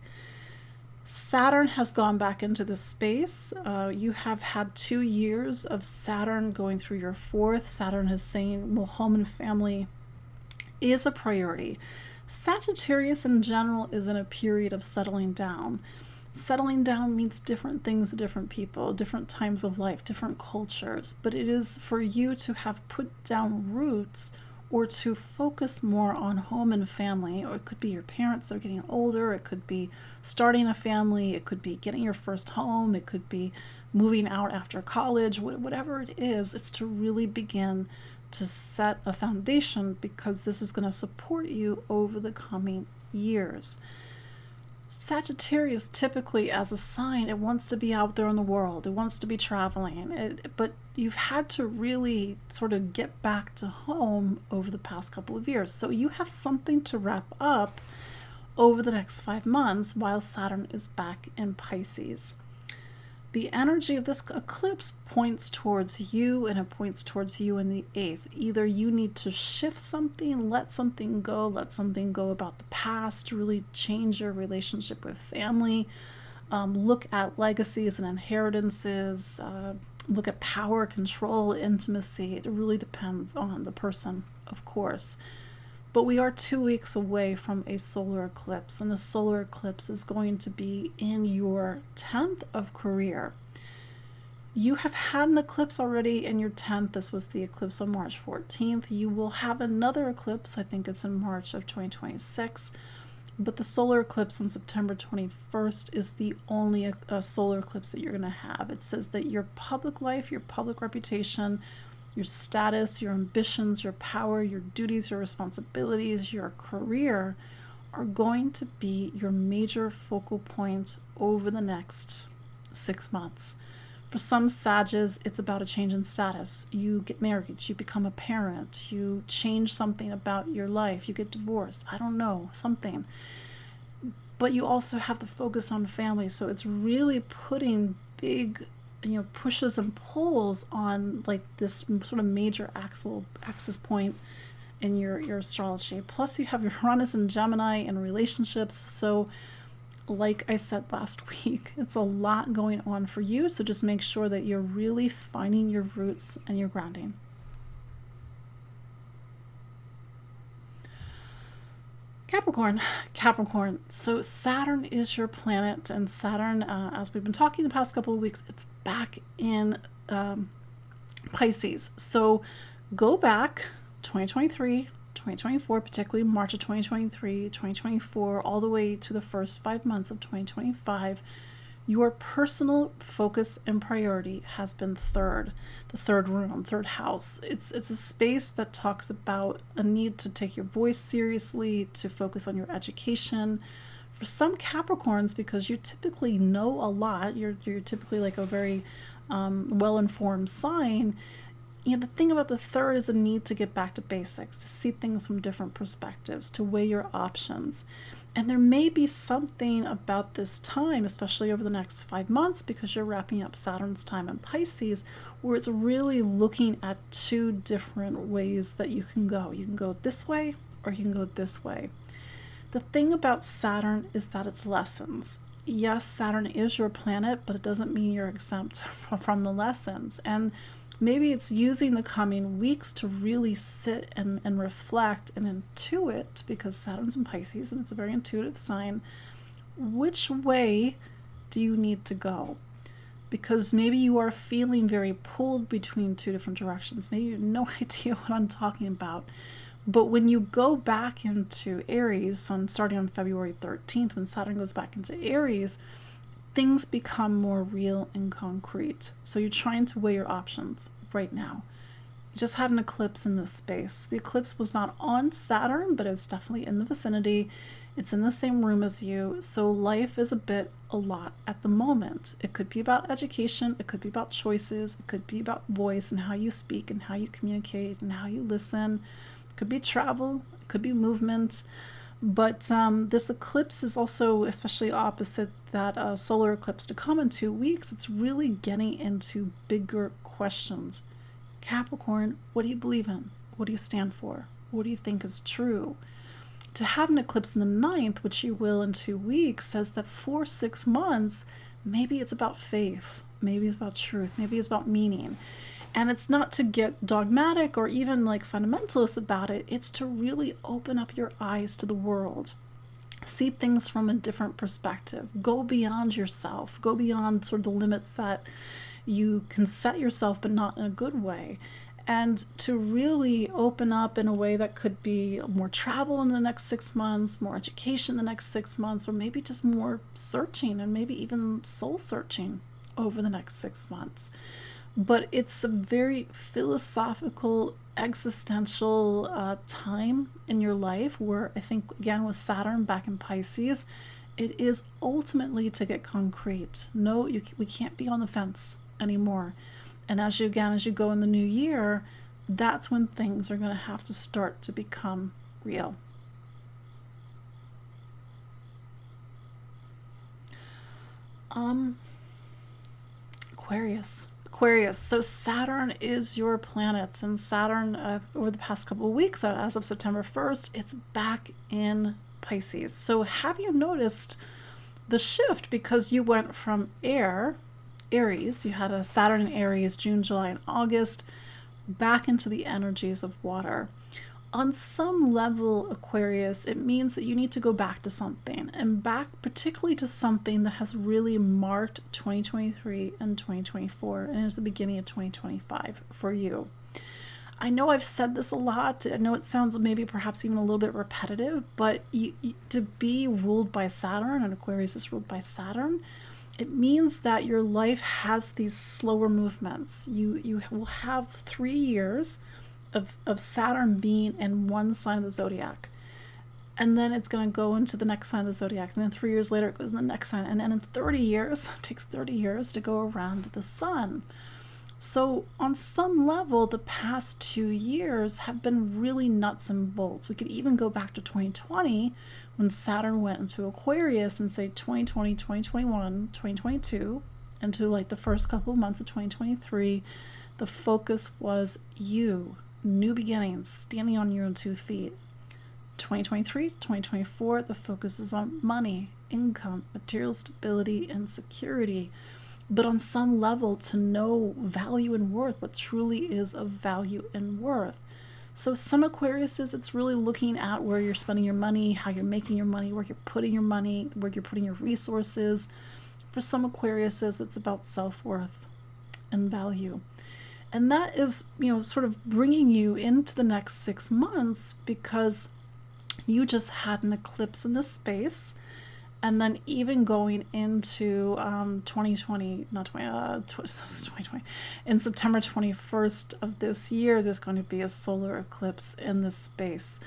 Saturn has gone back into this space. You have had 2 years of Saturn going through your fourth. Saturn is saying, well, home and family is a priority. Sagittarius in general is in a period of settling down. Settling down means different things to different people, different times of life, different cultures. But it is for you to have put down roots or to focus more on home and family. Or it could be your parents that are getting older, it could be starting a family, it could be getting your first home, it could be moving out after college, whatever it is. It's to really begin to set a foundation, because this is going to support you over the coming years. Sagittarius, typically as a sign, it wants to be out there in the world, it wants to be traveling, but you've had to really sort of get back to home over the past couple of years. So you have something to wrap up over the next 5 months while Saturn is back in Pisces. The energy of this eclipse points towards you, and it points towards you in the 8th. Either you need to shift something, let something go about the past, really change your relationship with family, look at legacies and inheritances, look at power, control, intimacy. It really depends on the person, of course. But we are 2 weeks away from a solar eclipse, and the solar eclipse is going to be in your 10th of career. You have had an eclipse already in your 10th. This was the eclipse on March 14th. You will have another eclipse, I think it's in March of 2026. But the solar eclipse on September 21st is the only solar eclipse that you're going to have. It says that your public life, your public reputation, your status, your ambitions, your power, your duties, your responsibilities, your career are going to be your major focal point over the next 6 months. For some Sages, it's about a change in status. You get married, you become a parent, you change something about your life, you get divorced, I don't know, something. But you also have the focus on family, so it's really putting big pushes and pulls on like this sort of major axis point in your astrology. Plus you have Uranus and Gemini in relationships. So like I said last week, it's a lot going on for you. So just make sure that you're really finding your roots and your grounding. Capricorn. So Saturn is your planet, and Saturn, as we've been talking the past couple of weeks, it's back in Pisces. So go back 2023, 2024, particularly March of 2023, 2024, all the way to the first 5 months of 2025. Your personal focus and priority has been the third room, third house. It's a space that talks about a need to take your voice seriously, to focus on your education. For some Capricorns, because you typically know a lot, you're typically like a very well-informed sign. The thing about the third is a need to get back to basics, to see things from different perspectives, to weigh your options. And there may be something about this time, especially over the next 5 months, because you're wrapping up Saturn's time in Pisces, where it's really looking at 2 different ways that you can go. You can go this way, or you can go this way. The thing about Saturn is that it's lessons. Yes, Saturn is your planet, but it doesn't mean you're exempt from the lessons. And maybe it's using the coming weeks to really sit and reflect and intuit, because Saturn's in Pisces and it's a very intuitive sign. Which way do you need to go? Because maybe you are feeling very pulled between 2 different directions. Maybe you have no idea what I'm talking about. But when you go back into Aries, starting on February 13th, when Saturn goes back into Aries, things become more real and concrete. So you're trying to weigh your options right now. You just had an eclipse in this space. The eclipse was not on Saturn, but it's definitely in the vicinity. It's in the same room as you. So life is a lot at the moment. It could be about education. It could be about choices. It could be about voice and how you speak and how you communicate and how you listen. It could be travel. It could be movement. But this eclipse is also, especially opposite that solar eclipse to come in 2 weeks, it's really getting into bigger questions. Capricorn, what do you believe in? What do you stand for? What do you think is true? To have an eclipse in the 9th, which you will in 2 weeks, says that for 6 months, maybe it's about faith, maybe it's about truth, maybe it's about meaning. And it's not to get dogmatic or even like fundamentalist about it. It's to really open up your eyes to the world. See things from a different perspective. Go beyond yourself. Go beyond sort of the limits that you can set yourself, but not in a good way. and to really open up in a way that could be more travel in the next 6 months, more education in the next 6 months, or maybe just more searching and maybe even soul searching over the next 6 months. But it's a very philosophical, existential time in your life where I think, again, with Saturn back in Pisces, it is ultimately to get concrete. No, we can't be on the fence anymore. And as you go in the new year, that's when things are going to have to start to become real. Aquarius. So Saturn is your planet, and Saturn over the past couple of weeks, as of September 1st, it's back in Pisces. So have you noticed the shift? Because you went from Aries, you had a Saturn in Aries, June, July, and August, back into the energies of water. On some level, Aquarius, it means that you need to go back to something, and back particularly to something that has really marked 2023 and 2024, and is the beginning of 2025 for you. I know I've said this a lot. I know it sounds maybe perhaps even a little bit repetitive, but to be ruled by Saturn, and Aquarius is ruled by Saturn, it means that your life has these slower movements. You will have 3 years of Saturn being in one sign of the zodiac. And then it's going to go into the next sign of the zodiac. And then 3 years later, it goes in the next sign. And then in 30 years, it takes 30 years to go around the sun. So on some level, the past 2 years have been really nuts and bolts. We could even go back to 2020 when Saturn went into Aquarius and say 2020, 2021, 2022, into like the first couple of months of 2023, the focus was you, new beginnings, standing on your own 2 feet. 2023, 2024, the focus is on money, income, material stability, and security. But on some level, to know value and worth, what truly is of value and worth. So some Aquariuses, it's really looking at where you're spending your money, how you're making your money, where you're putting your money, where you're putting your resources. For some Aquariuses, it's about self-worth and value. And that is, sort of bringing you into the next 6 months, because you just had an eclipse in this space. And then even going into 2020, in September 21st of this year, there's going to be a solar eclipse in this space,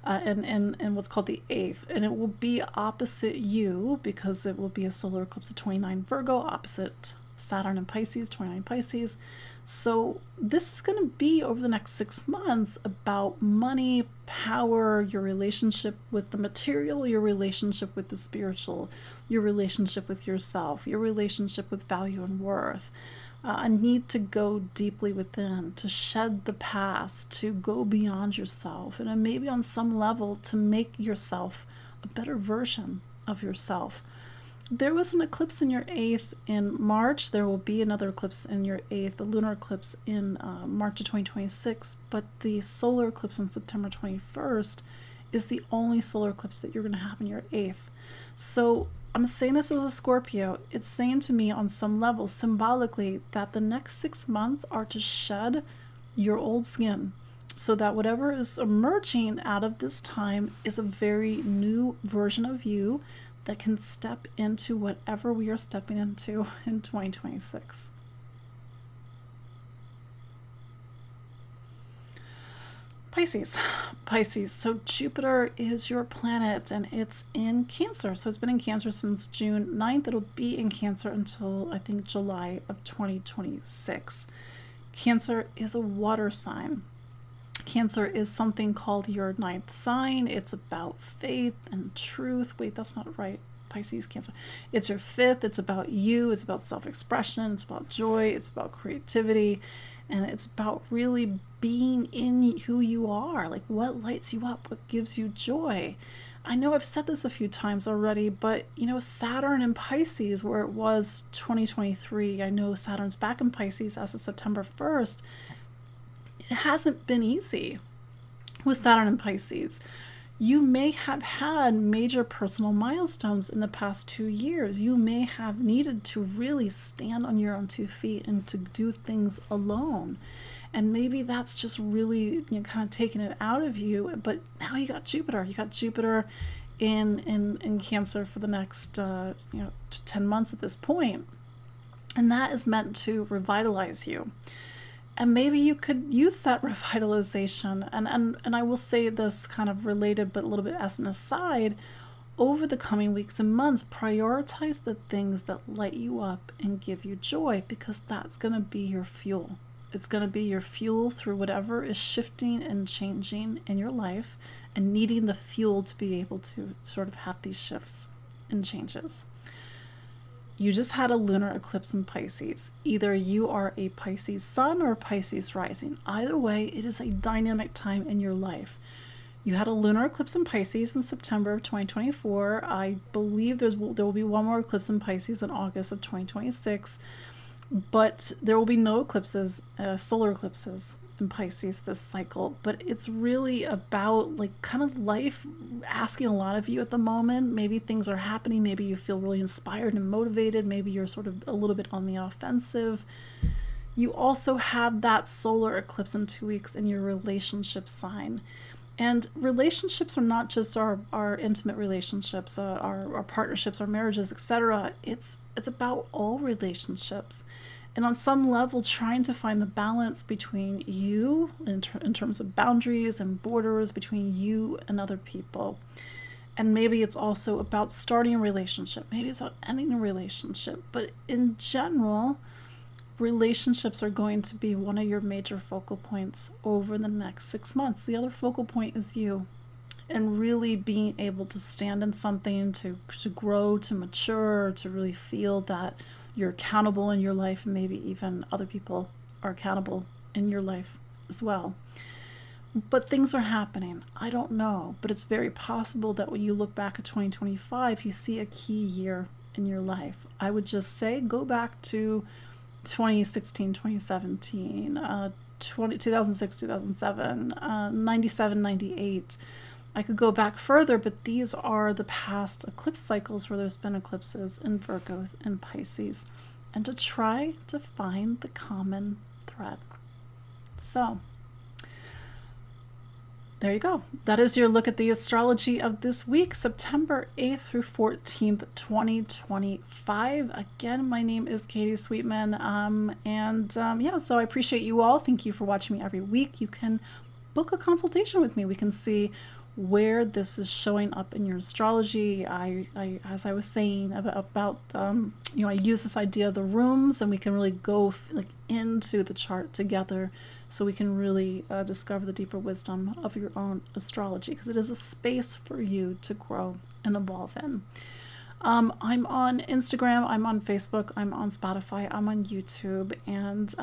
in what's called the 8th. And it will be opposite you, because it will be a solar eclipse of 29 Virgo, opposite Saturn and Pisces, 29 Pisces. So this is going to be, over the next 6 months, about money, power, your relationship with the material, your relationship with the spiritual, your relationship with yourself, your relationship with value and worth. A need to go deeply within, to shed the past, to go beyond yourself, and maybe on some level to make yourself a better version of yourself. There was an eclipse in your 8th in March. There will be another eclipse in your 8th, a lunar eclipse in March of 2026. But the solar eclipse on September 21st is the only solar eclipse that you're going to have in your 8th. So I'm saying this as a Scorpio. It's saying to me on some level, symbolically, that the next 6 months are to shed your old skin, so that whatever is emerging out of this time is a very new version of you that can step into whatever we are stepping into in 2026. Pisces. So Jupiter is your planet, and it's in Cancer. So it's been in Cancer since June 9th. It'll be in Cancer until, I think, July of 2026. Cancer is a water sign. Cancer is something called your 9th sign. It's about faith and truth. Wait, that's not right. Pisces, Cancer. It's your 5th. It's about you. It's about self-expression. It's about joy. It's about creativity. And it's about really being in who you are. Like, what lights you up? What gives you joy? I know I've said this a few times already, but, Saturn in Pisces, where it was 2023, I know Saturn's back in Pisces as of September 1st. It hasn't been easy with Saturn and Pisces. You may have had major personal milestones in the past 2 years. You may have needed to really stand on your own 2 feet and to do things alone. And maybe that's just really, kind of taking it out of you. But now you got Jupiter. You got Jupiter in Cancer for the next 10 months at this point. And that is meant to revitalize you. And maybe you could use that revitalization. And I will say this kind of related, but a little bit as an aside, over the coming weeks and months, prioritize the things that light you up and give you joy, because that's going to be your fuel. It's going to be your fuel through whatever is shifting and changing in your life and needing the fuel to be able to sort of have these shifts and changes. You just had a lunar eclipse in Pisces. Either you are a Pisces sun or a Pisces rising. Either way, it is a dynamic time in your life. You had a lunar eclipse in Pisces in September of 2024. I believe there will be one more eclipse in Pisces in August of 2026. But there will be no eclipses, solar eclipses in Pisces this cycle. But it's really about kind of life asking a lot of you at the moment. Maybe things are happening. Maybe you feel really inspired and motivated. Maybe you're sort of a little bit on the offensive. You also have that solar eclipse in 2 weeks in your relationship sign. And relationships are not just our intimate relationships, our partnerships, our marriages, etc. It's about all relationships. And on some level, trying to find the balance between you in terms of boundaries and borders between you and other people. And maybe it's also about starting a relationship. Maybe it's about ending a relationship. But in general, relationships are going to be one of your major focal points over the next 6 months. The other focal point is you, and really being able to stand in something, to grow, to mature, to really feel that you're accountable in your life, and maybe even other people are accountable in your life as well. But things are happening. I don't know, but it's very possible that when you look back at 2025, you see a key year in your life. I would just say go back to 2016, 2017, 2006, 2007, 97, 98. I could go back further, but these are the past eclipse cycles where there's been eclipses in Virgo and Pisces, and to try to find the common thread. So there you go. That is your look at the astrology of this week, September 8th through 14th, 2025. Again, my name is Katie Sweetman. So I appreciate you all. Thank you for watching me every week. You can book a consultation with me. We can see where this is showing up in your astrology. I as I was saying about I use this idea of the rooms, and we can really go into the chart together, so we can really discover the deeper wisdom of your own astrology, because it is a space for you to grow and evolve in. I'm on Instagram, I'm on Facebook, I'm on Spotify, I'm on YouTube, and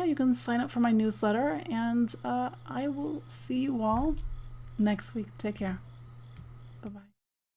you can sign up for my newsletter, and I will see you all next week. Take care.